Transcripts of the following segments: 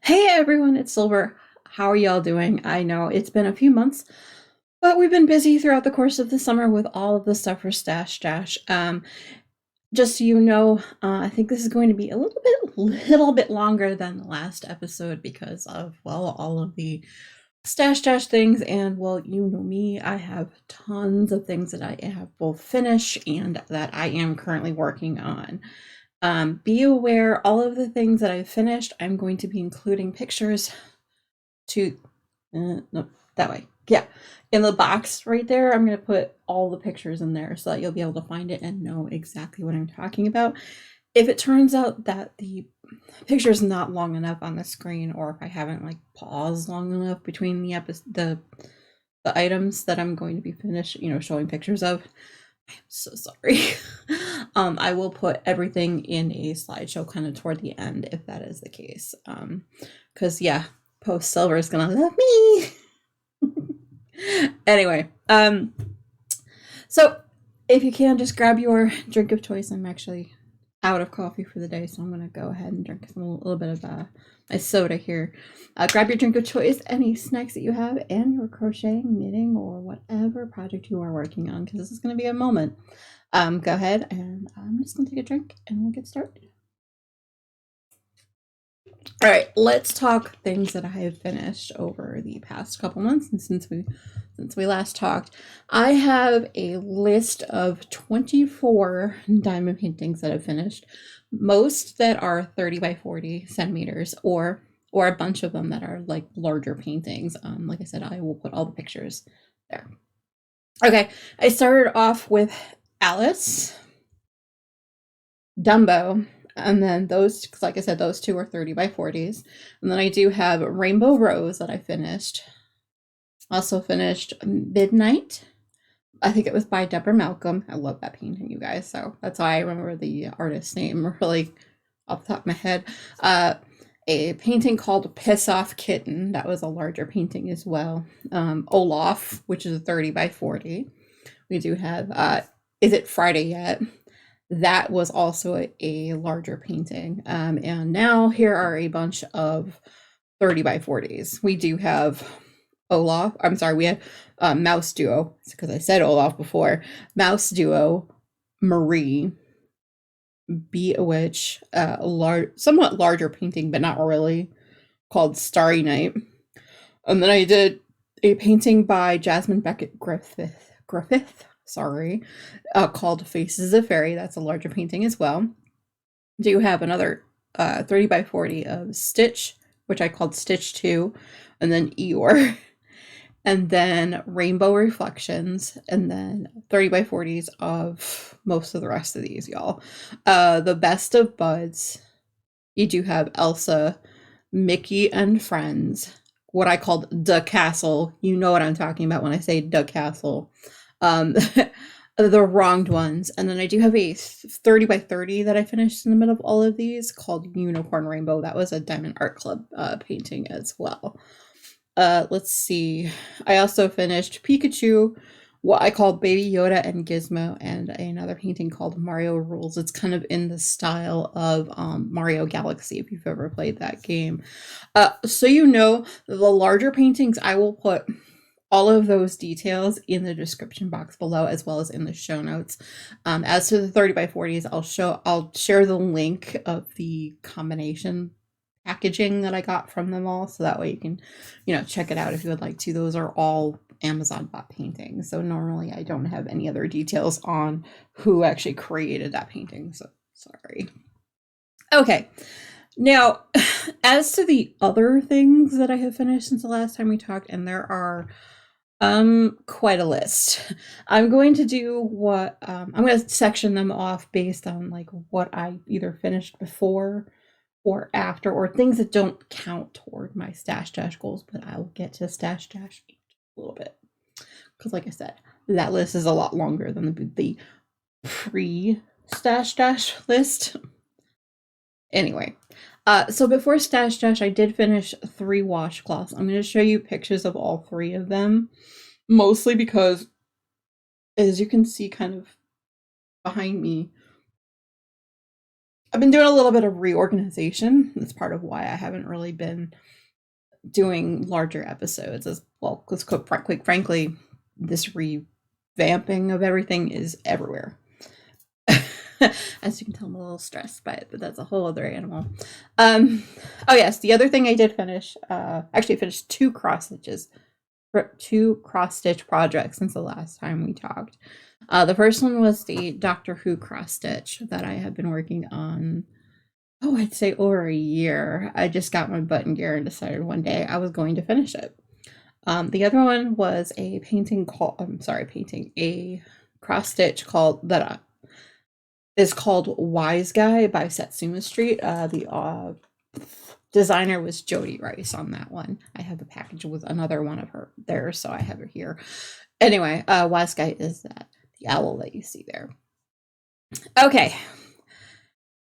Hey everyone, it's Silver. How are y'all doing? I know it's been a few months, but we've been busy throughout the course of the summer with all of the stuff for Stash Dash. Just so you know, I think this is going to be a little bit longer than the last episode because of all of the Stash Dash things. And you know me, I have tons of things that I have both finished and that I am currently working on. Be aware, all of the things that I've finished, I'm going to be including pictures to no, that way. Yeah. In the box right there, I'm going to put all the pictures in there so that you'll be able to find it and know exactly what I'm talking about. If it turns out that the picture's not long enough on the screen, or if I haven't like paused long enough between the items that I'm going to be showing pictures of, I'm so sorry. I will put everything in a slideshow kind of toward the end if that is the case. Because yeah, Post Silver is gonna love me. Anyway, so if you can, just grab your drink of choice. I'm actually out of coffee for the day, so I'm gonna go ahead and drink a little bit of my soda here. Grab your drink of choice, any snacks that you have, and your crocheting, knitting, or whatever project you are working on, because this is gonna be a moment. Go ahead, and I'm just gonna take a drink, and we'll get started. All right, let's talk things that I have finished over the past couple months, and since we last talked, I have a list of 24 diamond paintings that I've finished. Most that are 30 by 40 centimeters, or a bunch of them that are like larger paintings. Like I said, I will put all the pictures there. Okay, I started off with Alice, Dumbo, and then those, like I said, those two are 30 by 40s. And then I do have Rainbow Rose that I finished. Also finished Midnight. I think it was by Deborah Malcolm. I love that painting, you guys. So that's why I remember the artist's name really off the top of my head. A painting called Piss Off Kitten. That was a larger painting as well. Olaf, which is a 30 by 40. We do have Is It Friday Yet? That was also a larger painting. And now here are a bunch of 30 by 40s. We do have Olaf. I'm sorry, we have Mouse Duo, because I said Olaf before. Mouse Duo, Marie, Be a Witch, somewhat larger painting, but not really, called Starry Night. And then I did a painting by Jasmine Beckett Griffith, sorry, called Faces of Fairy. That's a larger painting as well. Do you have another 30 by 40 of Stitch, which I called Stitch 2, and then Eeyore, and then Rainbow Reflections, and then 30 by 40s of most of the rest of these, y'all. The Best of Buds, you do have Elsa, Mickey and Friends, what I called the Castle. You know what I'm talking about when I say the Castle. Um, the Wronged Ones. And then I do have a 30 by 30 that I finished in the middle of all of these called Unicorn Rainbow. That was a Diamond Art Club painting as well. Let's see. I also finished Pikachu, what I call Baby Yoda and Gizmo, and another painting called Mario Rules. It's kind of in the style of Mario Galaxy, if you've ever played that game. So you know, the larger paintings, I will put all of those details in the description box below, as well as in the show notes. As to the 30 by 40s, I'll share the link of the combination packaging that I got from them all, so that way you can, check it out if you would like to. Those are all Amazon bot paintings, so normally I don't have any other details on who actually created that painting, so sorry. Okay, now as to the other things that I have finished since the last time we talked, and there are quite a list. I'm going to do I'm going to section them off based on like what I either finished before or after, or things that don't count toward my Stash Dash goals, but I will get to Stash Dash a little bit. Because like I said, that list is a lot longer than the pre-Stash Dash list. Anyway, so before Stash Dash, I did finish 3 washcloths. I'm going to show you pictures of all 3 of them, mostly because, as you can see kind of behind me, I've been doing a little bit of reorganization. That's part of why I haven't really been doing larger episodes as well, because quite frankly, this revamping of everything is everywhere. As you can tell, I'm a little stressed by it, but that's a whole other animal. Oh yes, the other thing I did finish, actually I finished two cross stitch projects since the last time we talked. The first one was the Doctor Who cross stitch that I have been working on, I'd say over a year. I just got my butt in gear and decided one day I was going to finish it. The other one was a a cross stitch is called Wise Guy by Satsuma Street. The designer was Jody Rice on that one. I have a package with another one of her there, so I have it here. Anyway, Wise Guy is the owl that you see there. Okay.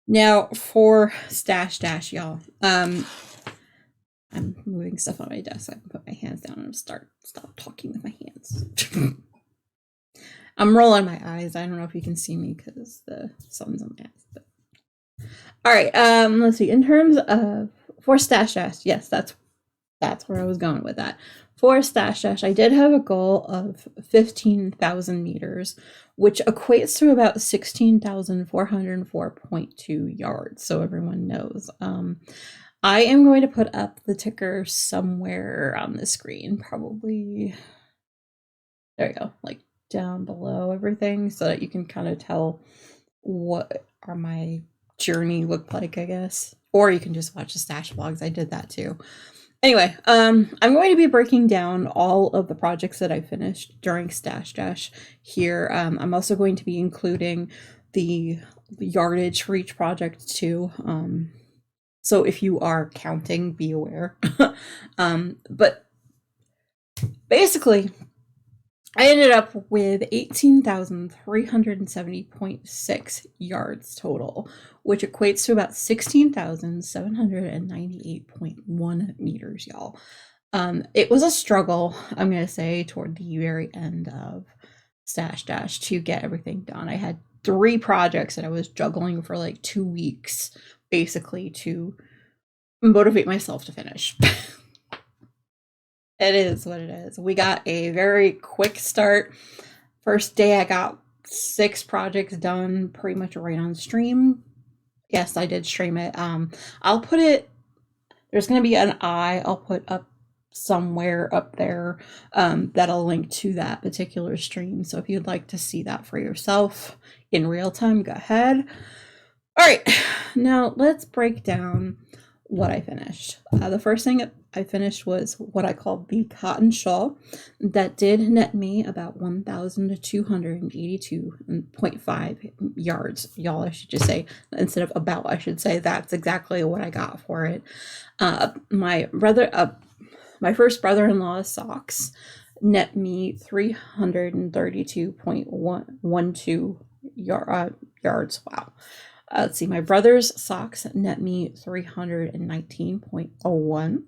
Now for Stash Dash, y'all. I'm moving stuff on my desk so I can put my hands down and stop talking with my hands. I'm rolling my eyes. I don't know if you can see me because the sun's on my eyes. But... all right. Let's see. In terms of for Stash Dash, yes, that's where I was going with that. For Stash Dash, I did have a goal of 15,000 meters, which equates to about 16,404.2 yards. So everyone knows. I am going to put up the ticker somewhere on the screen, probably. There you go, like down below everything, so that you can kind of tell what my journey looked like, I guess. Or you can just watch the stash vlogs. I did that too. Anyway, I'm going to be breaking down all of the projects that I finished during Stash Dash here. I'm also going to be including the yardage for each project too. So if you are counting, be aware. But basically, I ended up with 18,370.6 yards total, which equates to about 16,798.1 meters, y'all. It was a struggle, I'm going to say, toward the very end of Stash Dash to get everything done. I had 3 projects that I was juggling for like 2 weeks, basically, to motivate myself to finish. It is what it is. We got a very quick start. First day I got 6 projects done pretty much right on stream. Yes, I did stream it. I'll put it, there's going to be an I'll put up somewhere up there that'll link to that particular stream. So if you'd like to see that for yourself in real time, go ahead. All right, now let's break down what I finished. The first thing I finished was what I called the cotton shawl. That did net me about 1,282.5 yards. Y'all, I should just say, instead of about, I should say that's exactly what I got for it. My first brother-in-law's socks net me 332.12 yards. Wow. Let's see, my brother's socks net me 319.01.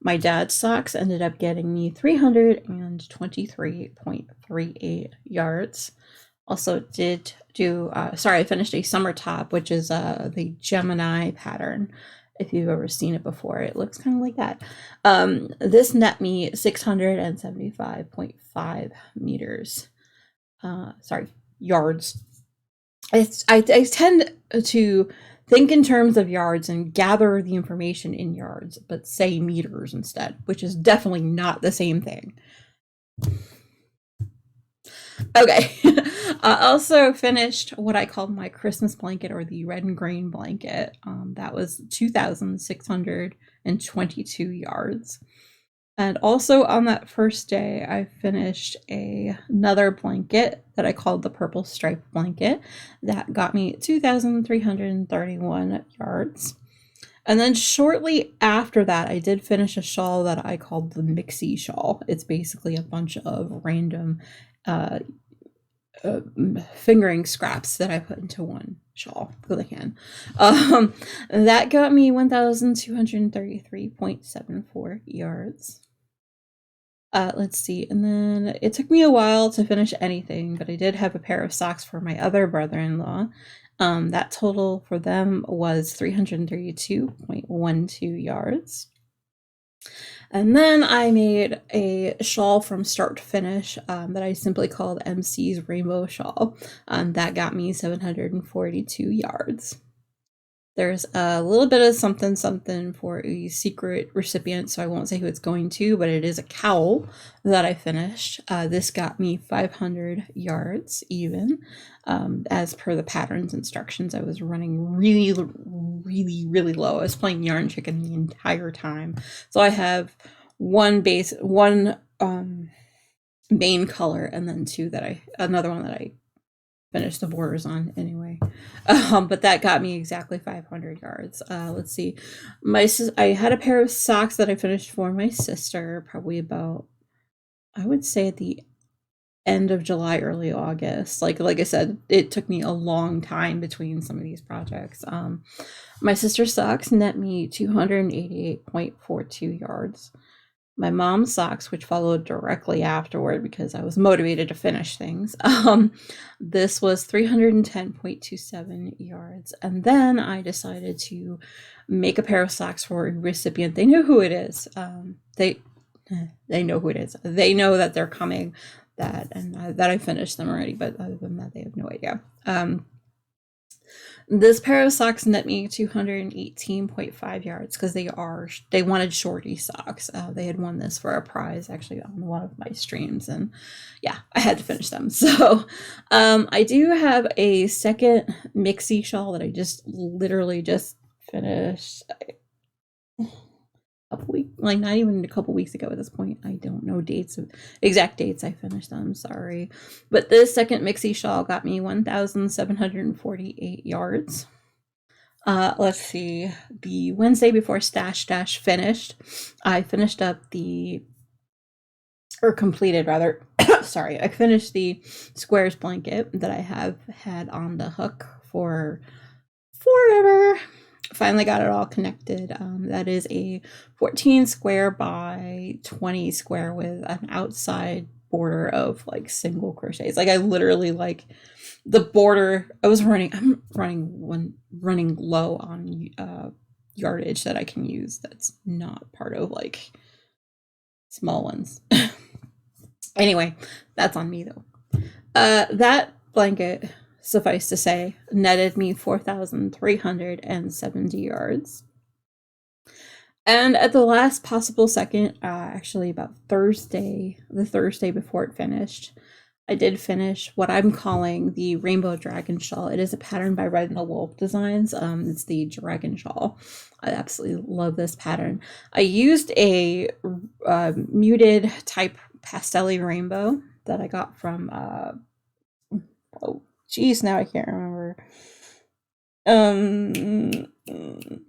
My dad's socks ended up getting me 323.38 yards. Also did do, I finished a summer top, which is the Gemini pattern. If you've ever seen it before, it looks kind of like that. This net me 675.5 meters. Yards. I tend to think in terms of yards and gather the information in yards, but say meters instead, which is definitely not the same thing. Okay. I also finished what I called my Christmas blanket, or the red and green blanket. That was 2,622 yards. And also on that first day, I finished another blanket that I called the purple stripe blanket. That got me 2,331 yards. And then shortly after that, I did finish a shawl that I called the Mixie shawl. It's basically a bunch of random fingering scraps that I put into one shawl with a hand. That got me 1,233.74 yards. Let's see, and then it took me a while to finish anything, but I did have a pair of socks for my other brother-in-law. That total for them was 332.12 yards. And then I made a shawl from start to finish that I simply called MC's Rainbow Shawl. That got me 742 yards. There's a little bit of something for a secret recipient, so I won't say who it's going to, but it is a cowl that I finished. This got me 500 yards even. As per the pattern's instructions, I was running really low. I was playing Yarn Chicken the entire time. So I have one main color, and then another one that I finished the borders on anyway. But that got me exactly 500 yards. Let's see. I had a pair of socks that I finished for my sister, probably about, I would say, at the end of July, early August. Like I said, it took me a long time between some of these projects. My sister's socks net me 288.42 yards. My mom's socks, which followed directly afterward because I was motivated to finish things, this was 310.27 yards. And then I decided to make a pair of socks for a recipient. They know who it is. They know who it is. They know that they're coming, that I finished them already, but other than that, they have no idea. This pair of socks net me 218.5 yards because they wanted shorty socks. They had won this for a prize actually on one of my streams, and yeah, I had to finish them. So I do have a second mixie shawl that I literally just finished not even a couple weeks ago at this point. I don't know exact dates I finished them, sorry. But this second mixie shawl got me 1,748 yards. Let's see, the Wednesday before Stash Dash finished, I finished up completed rather, sorry, I finished the squares blanket that I have had on the hook for forever. Finally got it all connected. That is a 14 square by 20 square with an outside border of like single crochets. Like I literally the border. I'm running low on yardage that I can use. That's not part of like small ones. Anyway, that's on me though. That blanket, suffice to say, netted me 4,370 yards. And at the last possible second, actually about the Thursday before it finished, I did finish what I'm calling the Rainbow Dragon Shawl. It is a pattern by Red and the Wolf Designs. It's the Dragon Shawl. I absolutely love this pattern. I used a muted type pastel-y rainbow that I got from oh geez, now I can't remember.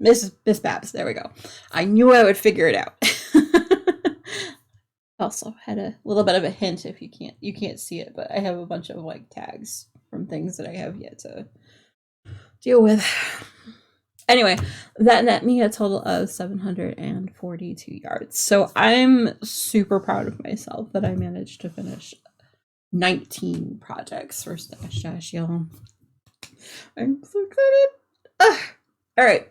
Miss Babs, there we go. I knew I would figure it out. Also had a little bit of a hint. If you can't see it, but I have a bunch of like tags from things that I have yet to deal with. Anyway, that net me a total of 742 yards. So I'm super proud of myself that I managed to finish 19 projects for Stash Dash, y'all. I'm so excited. All right.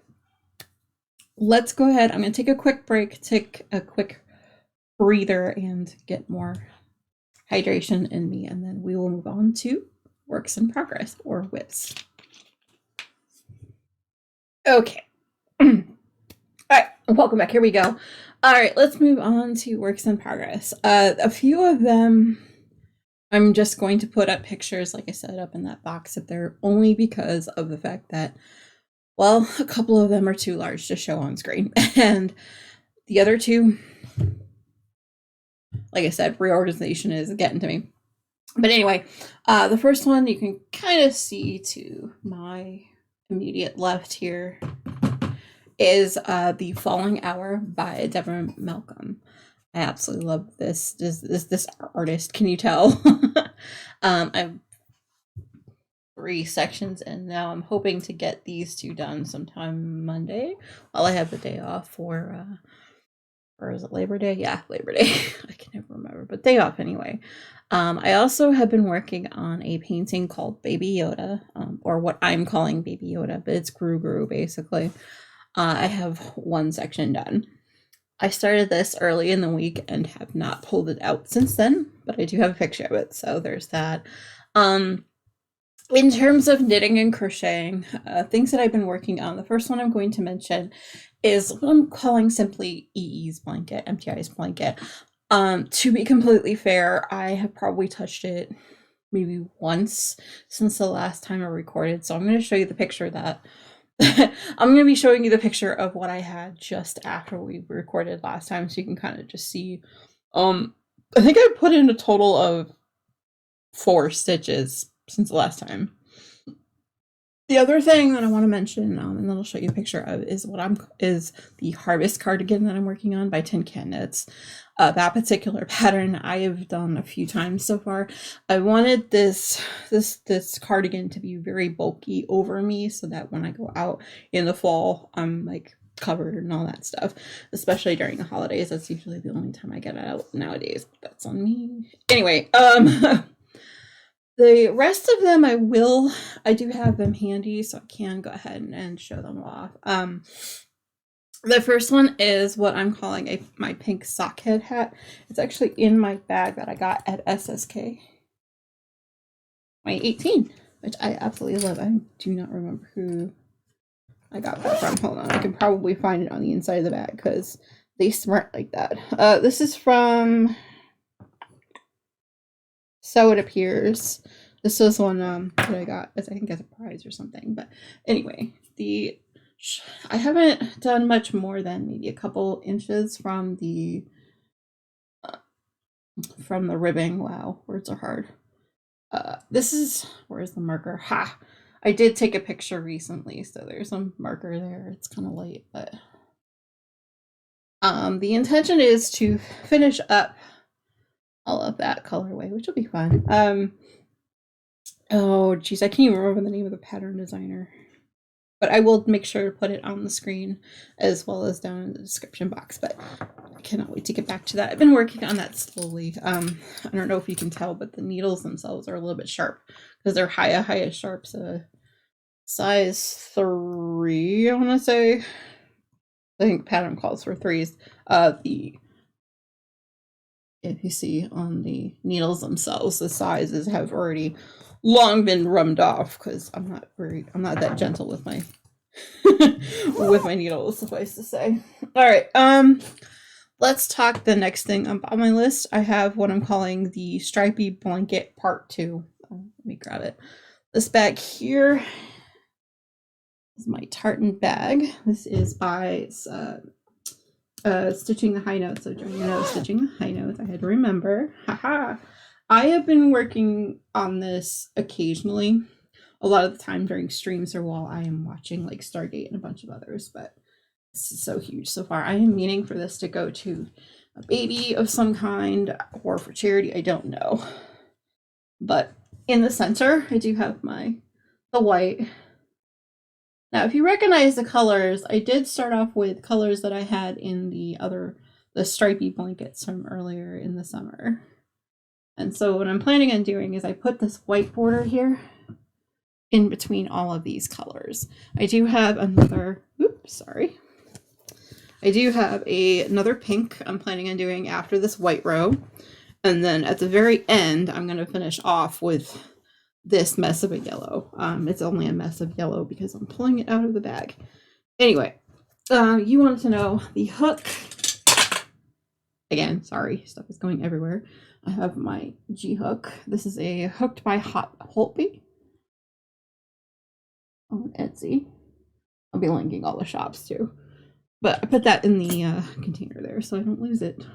Let's go ahead. I'm going to take a quick break, take a quick breather, and get more hydration in me, and then we will move on to works in progress, or WIPs. Okay. All right, welcome back. Here we go. All right, let's move on to works in progress. A few of them I'm just going to put up pictures, like I said, up in that box up there, only because of the fact that, well, a couple of them are too large to show on screen, and the other two, like I said, reorganization is getting to me. But anyway, the first one you can kind of see to my immediate left here is The Falling Hour by Deborah Malcolm. I absolutely love this artist. Can you tell? I'm 3 sections in now. I'm hoping to get these 2 done sometime Monday while I have the day off for or is it Labor Day? Yeah, Labor Day. I can never remember, but day off anyway. I also have been working on a painting called Baby Yoda, or what I'm calling Baby Yoda, but it's Gru Gru basically. I have one section done. I started this early in the week and have not pulled it out since then, but I do have a picture of it, so there's that. In terms of knitting and crocheting, things that I've been working on, the first one I'm going to mention is what I'm calling simply EE's blanket, MTI's blanket. To be completely fair, I have probably touched it maybe once since the last time I recorded, so I'm going to show you the picture that I'm going to be showing you the picture of what I had just after we recorded last time, so you can kind of just see. I think I put in a total of 4 stitches since the last time. The other thing that I want to mention, and then I'll show you a picture of, is the Harvest cardigan that I'm working on by Tin Can Knits. That particular pattern I have done a few times so far. I wanted this cardigan to be very bulky over me, so that when I go out in the fall, I'm like covered and all that stuff. Especially during the holidays, that's usually the only time I get out nowadays. But that's on me. Anyway, the rest of them I do have them handy, so I can go ahead and show them off. The first one is what I'm calling my pink sockhead hat. It's actually in my bag that I got at SSK 2018, which I absolutely love. I do not remember who I got that from. Hold on, I can probably find it on the inside of the bag because they smart like that. This is from So It Appears. This was one that I got as I think as a prize or something. But anyway, I haven't done much more than maybe a couple inches from the ribbing. Wow, words are hard. Where's the marker? Ha! I did take a picture recently, so there's some marker there. It's kind of late, but the intention is to finish up all of that colorway, which will be fun. Oh geez, I can't even remember the name of the pattern designer, but I will make sure to put it on the screen as well as down in the description box. But I cannot wait to get back to that. I've been working on that slowly. I don't know if you can tell, but the needles themselves are a little bit sharp because they're highest sharps, size 3. I want to say. I think pattern calls for 3s. If you see on the needles themselves, the sizes have already long been rummed off because I'm not that gentle with my with my needles, suffice to say. All right, let's talk the next thing on my list. I have what I'm calling the Stripy Blanket Part 2. Let me grab it. This bag here is my tartan bag. This is by Stitching the High Notes. So during Stitching the High Notes, I had to remember. Haha. I have been working on this occasionally, a lot of the time during streams or while I am watching like Stargate and a bunch of others, but this is so huge so far. I am meaning for this to go to a baby of some kind or for charity. I don't know. But in the center, I do have the white. Now, if you recognize the colors, I did start off with colors that I had in the stripy blankets from earlier in the summer. And so what I'm planning on doing is I put this white border here in between all of these colors. I do have another pink I'm planning on doing after this white row. And then at the very end, I'm going to finish off with this mess of a yellow. It's only a mess of yellow because I'm pulling it out of the bag. Anyway, you wanted to know the hook. Again, sorry, stuff is going everywhere. I have my G hook. This is a Hooked by Holtby on Etsy. I'll be linking all the shops too. But I put that in the container there so I don't lose it.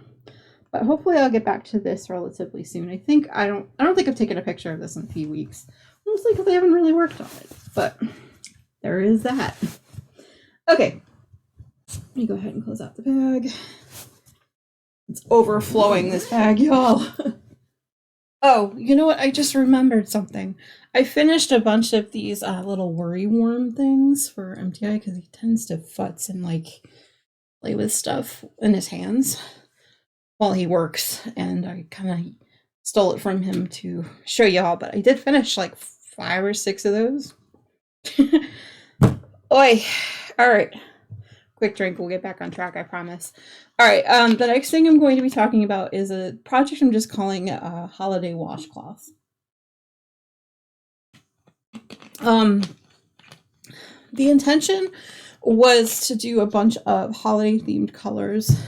But hopefully I'll get back to this relatively soon. I don't think I've taken a picture of this in a few weeks. Mostly because I haven't really worked on it. But there is that. Okay. Let me go ahead and close out the bag. It's overflowing, this bag, y'all. Oh, you know what? I just remembered something. I finished a bunch of these little worry worm things for MTI because he tends to futz and like play with stuff in his hands while he works, and I kind of stole it from him to show y'all, but I did finish like 5 or 6 of those. Oi! Alright. Quick drink, we'll get back on track, I promise. Alright, the next thing I'm going to be talking about is a project I'm just calling Holiday Washcloth. The intention was to do a bunch of holiday themed colors.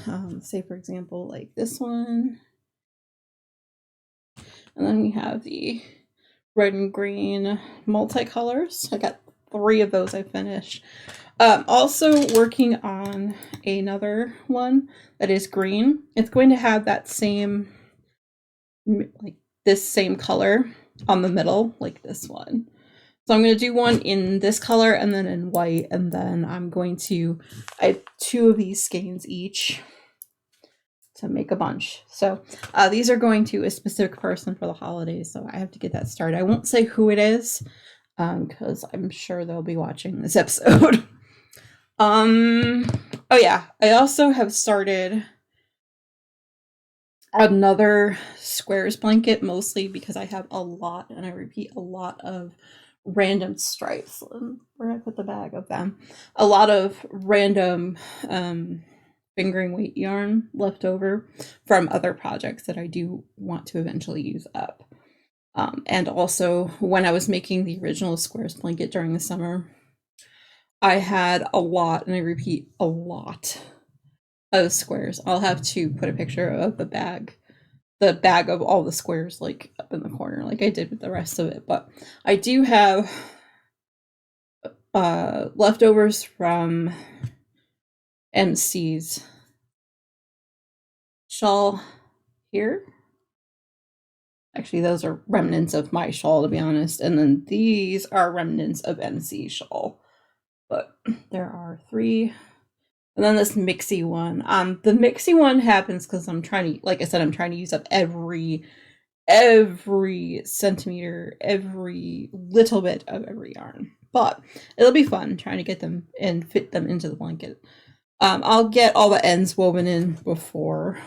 Say, for example, like this one. And then we have the red and green multicolors. I got 3 of those I finished. Also working on another one that is green. It's going to have that same, like this same color on the middle, like this one. So I'm going to do one in this color and then in white, and then I'm going to, I have 2 of these skeins each to make a bunch. So these are going to a specific person for the holidays, so I have to get that started. I won't say who it is, because I'm sure they'll be watching this episode. Oh yeah, I also have started another squares blanket, mostly because I have a lot, and I repeat, a lot of random stripes. Where did I put the bag of them? A lot of random fingering weight yarn left over from other projects that I do want to eventually use up. And also, when I was making the original squares blanket during the summer, I had a lot, and I repeat, a lot of squares. I'll have to put a picture of the bag of all the squares, like up in the corner, like I did with the rest of it. But I do have leftovers from MC's shawl here. Actually, those are remnants of my shawl, to be honest. And then these are remnants of MC's shawl. But there are 3. And then this mixy one. The mixy one happens because I'm trying to, like I said, I'm trying to use up every centimeter, every little bit of every yarn. But it'll be fun trying to get them and fit them into the blanket. I'll get all the ends woven in before.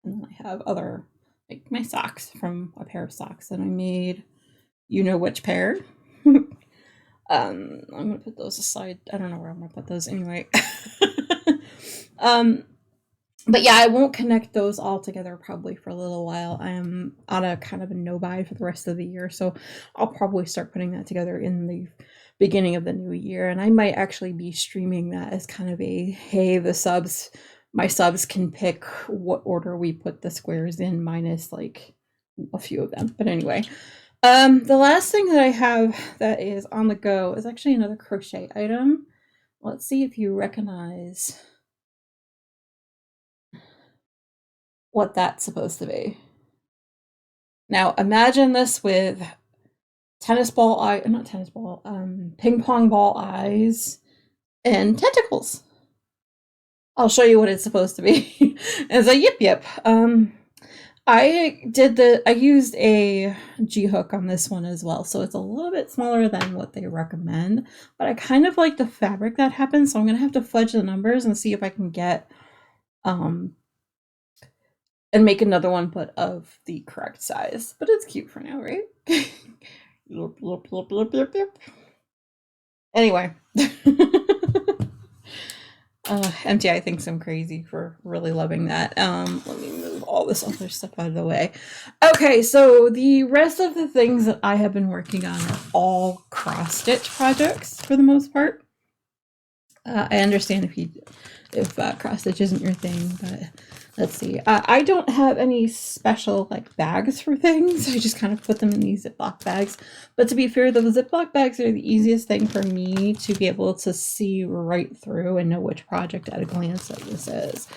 And then I have other, like my socks from a pair of socks that I made. You know which pair. I'm gonna put those aside. I don't know where I'm gonna put those anyway. But yeah, I won't connect those all together probably for a little while. I am on a kind of a no-buy for the rest of the year, so I'll probably start putting that together in the beginning of the new year, and I might actually be streaming that as kind of a, hey, my subs can pick what order we put the squares in, minus like a few of them. But anyway, the last thing that I have that is on the go is actually another crochet item. Let's see if you recognize what that's supposed to be. Now imagine this with ping pong ball eyes and tentacles. I'll show you what it's supposed to be. It's a yip. I used a G-hook on this one as well, so it's a little bit smaller than what they recommend, but I kind of like the fabric that happens, so I'm gonna have to fudge the numbers and see if I can get and make another one, but of the correct size. But it's cute for now, right? Anyway. MTI thinks I'm crazy for really loving that. Let me move all this other stuff out of the way. Okay, so the rest of the things that I have been working on are all cross-stitch projects for the most part. I understand if cross-stitch isn't your thing, but let's see. I don't have any special like bags for things. I just kind of put them in these Ziploc bags. But to be fair, the Ziploc bags are the easiest thing for me to be able to see right through and know which project at a glance that this is.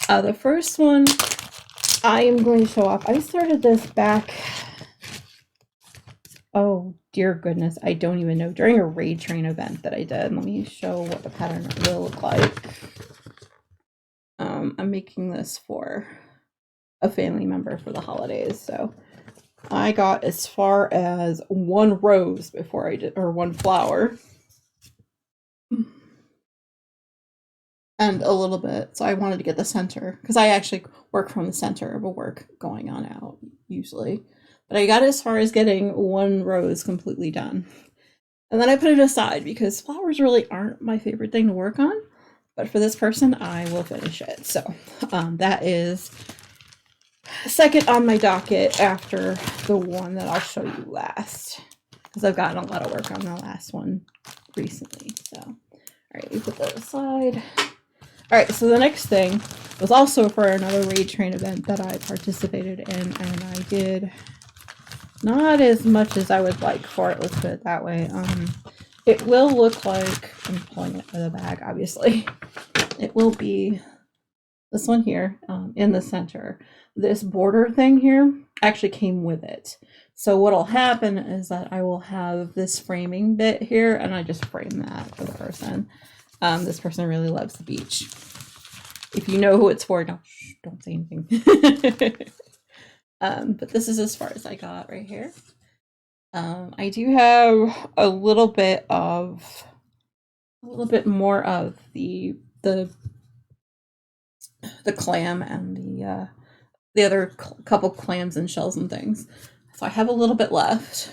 The first one I am going to show off. I started this back, oh dear goodness, I don't even know, during a Raid Train event that I did. Let me show what the pattern will look like. I'm making this for a family member for the holidays, so I got as far as 1 rose before I did, or 1 flower. and a little bit. So I wanted to get the center because I actually work from the center of a work going on out usually. But I got as far as getting one rose completely done. And then I put it aside because flowers really aren't my favorite thing to work on. But for this person, I will finish it. So that is second on my docket after the one that I'll show you last. Because I've gotten a lot of work on the last one recently. So, all right, we put that aside. All right, so the next thing was also for another Raid Train event that I participated in, and I did not as much as I would like for it. Let's put it that way. It will look like, I'm pulling it out of the bag, obviously. It will be this one here in the center. This border thing here actually came with it. So what'll happen is that I will have this framing bit here, and I just frame that for the person. This person really loves the beach. If you know who it's for, don't say anything. But this is as far as I got right here. I do have a little bit more of the clam and the other couple clams and shells and things. So I have a little bit left.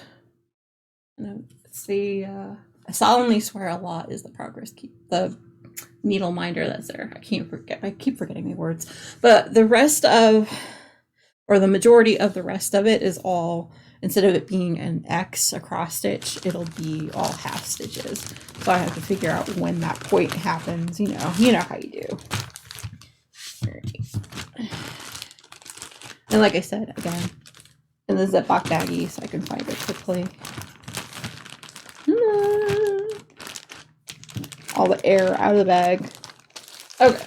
And it's the I solemnly swear a lot is the progress key, the needle minder that's there. I keep forgetting my words. But the rest of, or the majority of the rest of it is all, instead of it being an X across stitch, it'll be all half stitches. So I have to figure out when that point happens. You know how you do. Right. And like I said, again, in the Ziploc baggie so I can find it quickly. All the air out of the bag. Okay.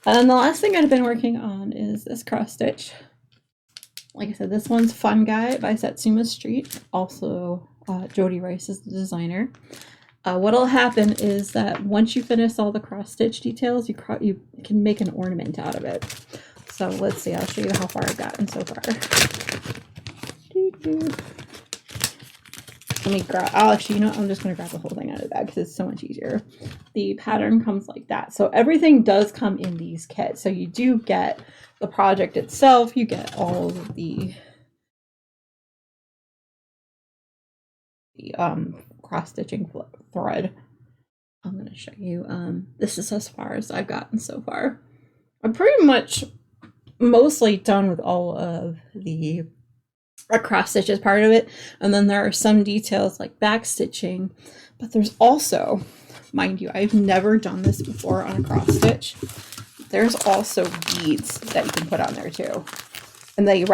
And then the last thing I've been working on is this cross stitch. Like I said, this one's Fun Guy by Satsuma Street. Also, Jody Rice is the designer. What'll happen is that once you finish all the cross stitch details, you can make an ornament out of it. So let's see, I'll show you how far I've gotten so far. Let me grab, actually, I'm just going to grab the whole thing out of the bag because it's so much easier. The pattern comes like that. So everything does come in these kits. So you do get the project itself, you get all of the cross-stitching thread. I'm going to show you. This is as far as I've gotten so far. I'm pretty much mostly done with all of the cross stitches part of it, and then there are some details like back stitching, but there's also, mind you, I've never done this before on a cross stitch, there's also beads that you can put on there too, and they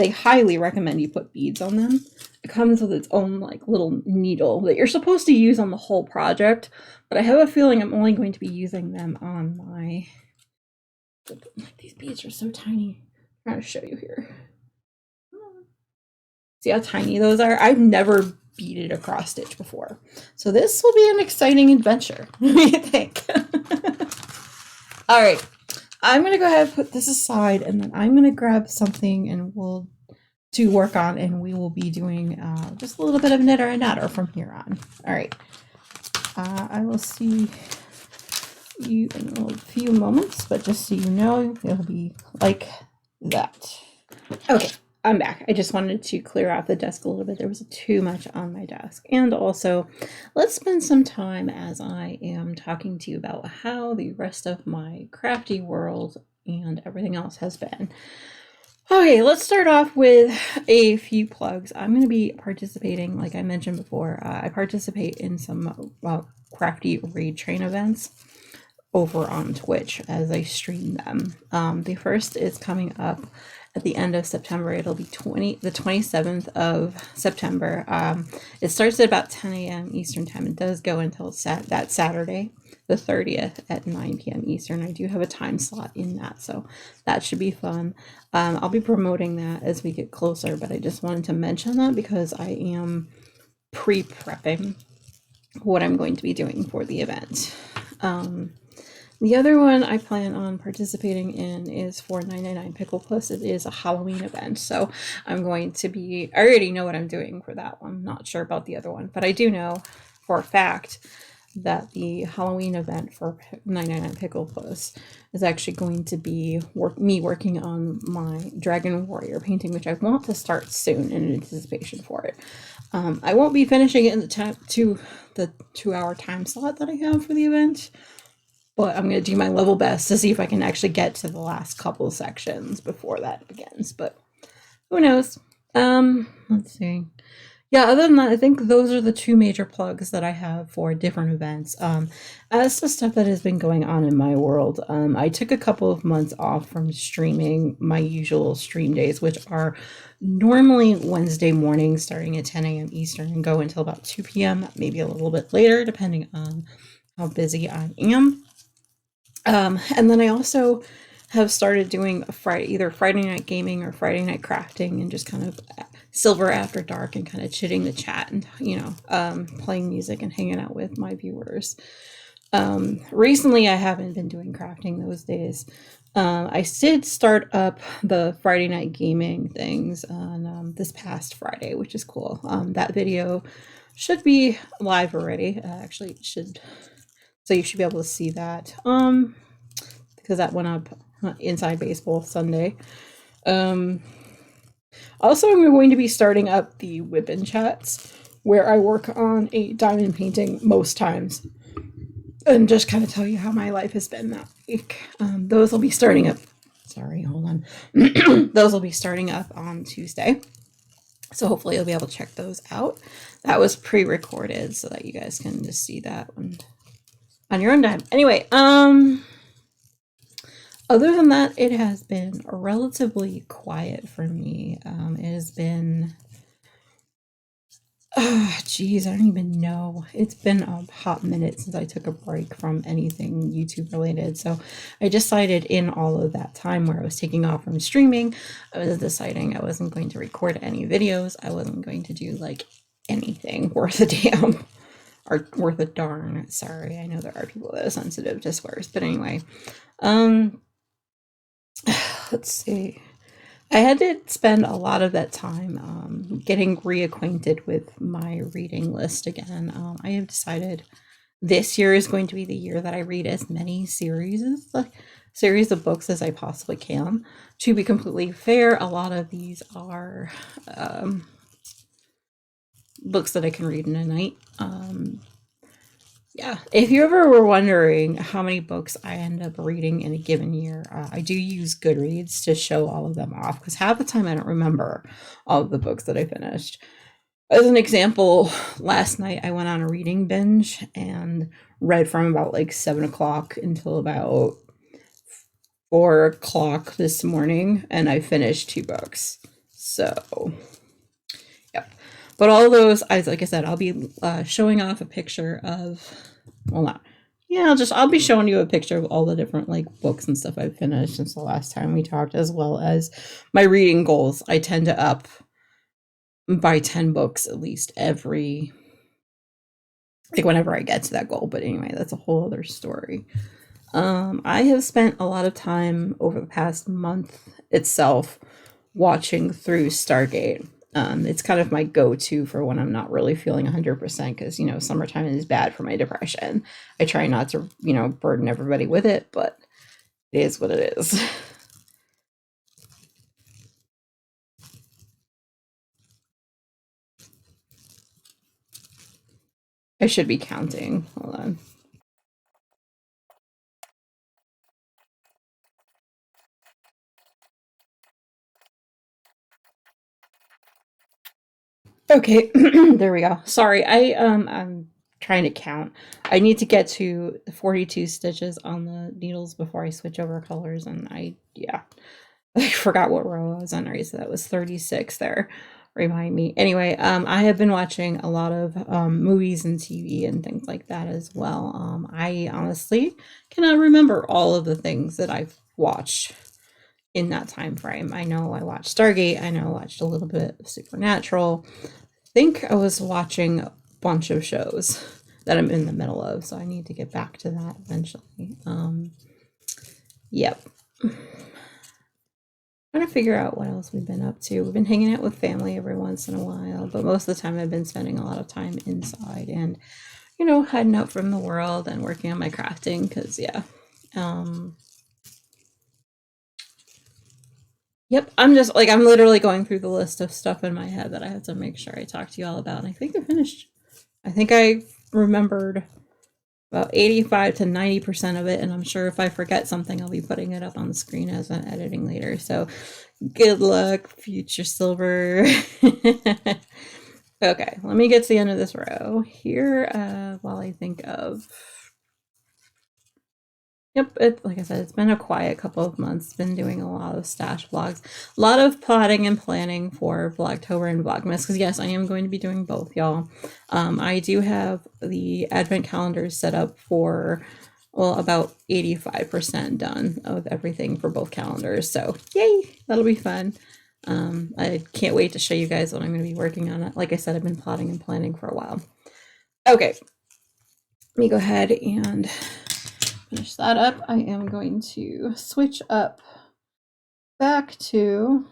highly recommend you put beads on them. It comes with its own like little needle that you're supposed to use on the whole project, but I have a feeling I'm only going to be using them on my, these beads are so tiny. I'm trying to show you here. See how tiny those are? I've never beaded a cross stitch before. So this will be an exciting adventure. What do you think? All right. I'm going to go ahead and put this aside, and then I'm going to grab something and we'll do work on, and we will be doing just a little bit of knitter and natter from here on. All right. I will see you in a few moments, but just so you know, it'll be like that. Okay. I'm back. I just wanted to clear out the desk a little bit. There was too much on my desk. And also, let's spend some time as I am talking to you about how the rest of my crafty world and everything else has been. Okay, let's start off with a few plugs. I'm going to be participating, like I mentioned before, I participate in some crafty Raid Train events over on Twitch as I stream them. The first is coming up at the end of September. It'll be the 27th of September. It starts at about 10 a.m. Eastern time. It does go until that Saturday, the 30th at 9 p.m. Eastern. I do have a time slot in that, so that should be fun. I'll be promoting that as we get closer, but I just wanted to mention that because I am pre-prepping what I'm going to be doing for the event. The other one I plan on participating in is for 999 Pickle Plus. It is a Halloween event, so I'm going to be, I already know what I'm doing for that one. Not sure about the other one, but I do know for a fact that the Halloween event for 99 Pickle Puss is actually going to be me working on my Dragon Warrior painting, which I want to start soon in anticipation for it. I won't be finishing it in the 2 hour time slot that I have for the event, but I'm going to do my level best to see if I can actually get to the last couple sections before that begins. But who knows? Let's see. Yeah, other than that, I think those are the two major plugs that I have for different events. As to stuff that has been going on in my world, I took a couple of months off from streaming my usual stream days, which are normally Wednesday mornings starting at 10 a.m. Eastern and go until about 2 p.m., maybe a little bit later, depending on how busy I am. And then I also have started doing either Friday night gaming or Friday night crafting, and just kind of silver after dark and kind of chitting the chat and playing music and hanging out with my viewers. Recently I haven't been doing crafting those days. I did start up the Friday night gaming things on this past Friday, which is cool. That video should be live already. Actually it should, so you should be able to see that because that went up Inside Baseball Sunday. Also, I'm going to be starting up the Whippin' Chats, where I work on a diamond painting most times, and just kind of tell you how my life has been that week. Those will be starting up. Sorry, hold on. Those will be starting up on Tuesday, so hopefully you'll be able to check those out. That was pre-recorded, so that you guys can just see that on your own time. Anyway, other than that, it has been relatively quiet for me. It has been, I don't even know. It's been a hot minute since I took a break from anything YouTube related. So I decided in all of that time where I was taking off from streaming, I was deciding I wasn't going to record any videos. I wasn't going to do like anything worth a damn or worth a darn. Sorry, I know there are people that are sensitive to swears, but anyway. Let's see. I had to spend a lot of that time getting reacquainted with my reading list again. I have decided this year is going to be the year that I read as many series of books as I possibly can. To be completely fair, a lot of these are books that I can read in a night. Yeah, if you ever were wondering how many books I end up reading in a given year, I do use Goodreads to show all of them off, because half the time I don't remember all of the books that I finished. As an example, last night I went on a reading binge and read from about like 7 o'clock until about 4 o'clock this morning, and I finished 2 books. So, yep. But all those, like I said, I'll be showing off a picture of, well, not, yeah, I'll be showing you a picture of all the different like books and stuff I've finished since the last time we talked, as well as my reading goals. I tend to up by 10 books at least every, like whenever I get to that goal. But anyway, that's a whole other story. I have spent a lot of time over the past month itself watching through Stargate. It's kind of my go-to for when I'm not really feeling 100%, because, summertime is bad for my depression. I try not to, burden everybody with it, but it is what it is. I should be counting. Hold on. Okay, there we go. Sorry, I'm trying to count. I need to get to 42 stitches on the needles before I switch over colors, and I forgot what row I was on. Right, so that was 36 there. Remind me. Anyway, I have been watching a lot of movies and TV and things like that as well. I honestly cannot remember all of the things that I've watched in that time frame. I know I watched Stargate. I know I watched a little bit of Supernatural. I think I was watching a bunch of shows that I'm in the middle of, so I need to get back to that eventually. Yep. Trying to figure out what else we've been up to. We've been hanging out with family every once in a while, but most of the time I've been spending a lot of time inside and hiding out from the world and working on my crafting, because yeah. Yep, I'm literally going through the list of stuff in my head that I have to make sure I talk to you all about. And I think I finished. I think I remembered about 85 to 90% of it, and I'm sure if I forget something, I'll be putting it up on the screen as I'm editing later. So good luck, future Silver. Okay, let me get to the end of this row here while I think of... Yep, like I said, it's been a quiet couple of months. Been doing a lot of stash vlogs, a lot of plotting and planning for Vlogtober and Vlogmas, because yes, I am going to be doing both, y'all. I do have the advent calendars set up for, well, about 85% done of everything for both calendars. So yay, that'll be fun. I can't wait to show you guys what I'm going to be working on. Like I said, I've been plotting and planning for a while. Okay, let me go ahead and finish that up. I am going to switch up back to...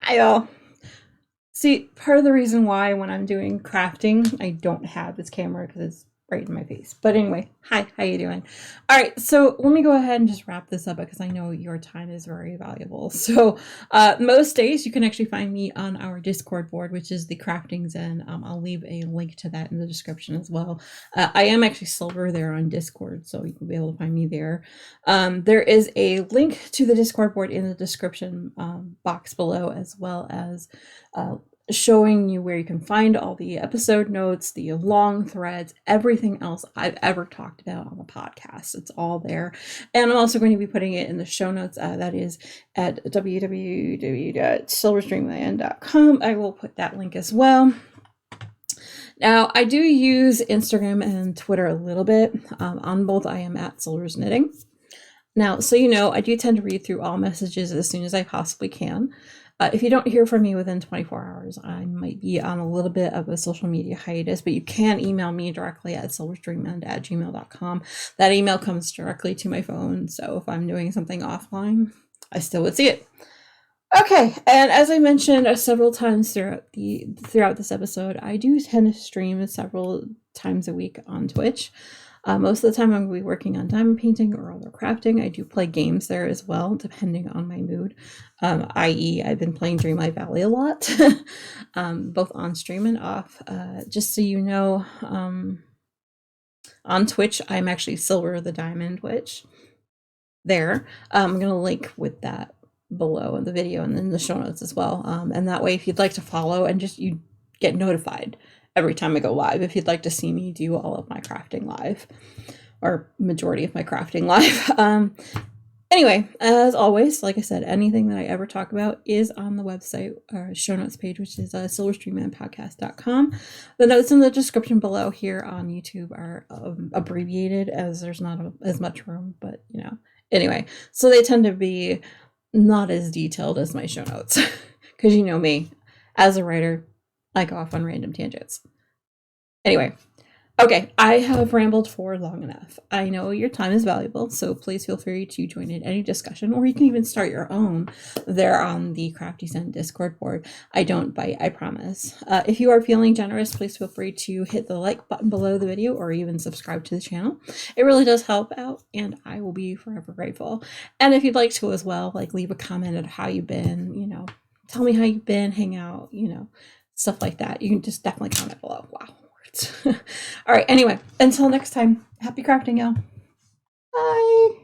Hi y'all. See, part of the reason why when I'm doing crafting, I don't have this camera because it's right in my face. But anyway, hi, how you doing? All right, so let me go ahead and just wrap this up because I know your time is very valuable. So most days you can actually find me on our Discord board, which is the Crafting Zen. I'll leave a link to that in the description as well. I am actually Silver there on Discord, so you can be able to find me there. There is a link to the Discord board in the description box below, as well as showing you where you can find all the episode notes, the long threads, everything else I've ever talked about on the podcast. It's all there. And I'm also going to be putting it in the show notes. That is at www.silverstreamland.com. I will put that link as well. Now, I do use Instagram and Twitter a little bit. On both, I am at Silver's Knitting. Now, so you know, I do tend to read through all messages as soon as I possibly can. If you don't hear from me within 24 hours, I might be on a little bit of a social media hiatus, but you can email me directly at silverstreamland@gmail.com. That email comes directly to my phone, so if I'm doing something offline, I still would see it. Okay, and as I mentioned several times throughout this episode, I do tend to stream several times a week on Twitch. Most of the time I'm going to be working on diamond painting or other crafting. I do play games there as well, depending on my mood. I.e. I've been playing Dreamlight Valley a lot, both on stream and off. Just so you know, on Twitch, I'm actually Silver the Diamond Witch. There. I'm going to link with that below in the video and in the show notes as well. And that way, if you'd like to follow and you get notified every time I go live, if you'd like to see me do all of my crafting live, or majority of my crafting live. Anyway, as always, like I said, anything that I ever talk about is on the website or show notes page, which is silverstreamlandpodcast.com. The notes in the description below here on YouTube are abbreviated, as there's not as much room, but you know. Anyway, so they tend to be not as detailed as my show notes, because you know me, as a writer, I go off on random tangents. Anyway, okay, I have rambled for long enough. I know your time is valuable, so please feel free to join in any discussion, or you can even start your own there on the Crafty Zen Discord board. I don't bite, I promise. If you are feeling generous, please feel free to hit the like button below the video, or even subscribe to the channel. It really does help out, and I will be forever grateful. And if you'd like to as well, like leave a comment on how you've been, you know, tell me how you've been, hang out, you know, stuff like that. You can just definitely comment below. Wow. All right, anyway, until next time, happy crafting, y'all. Bye.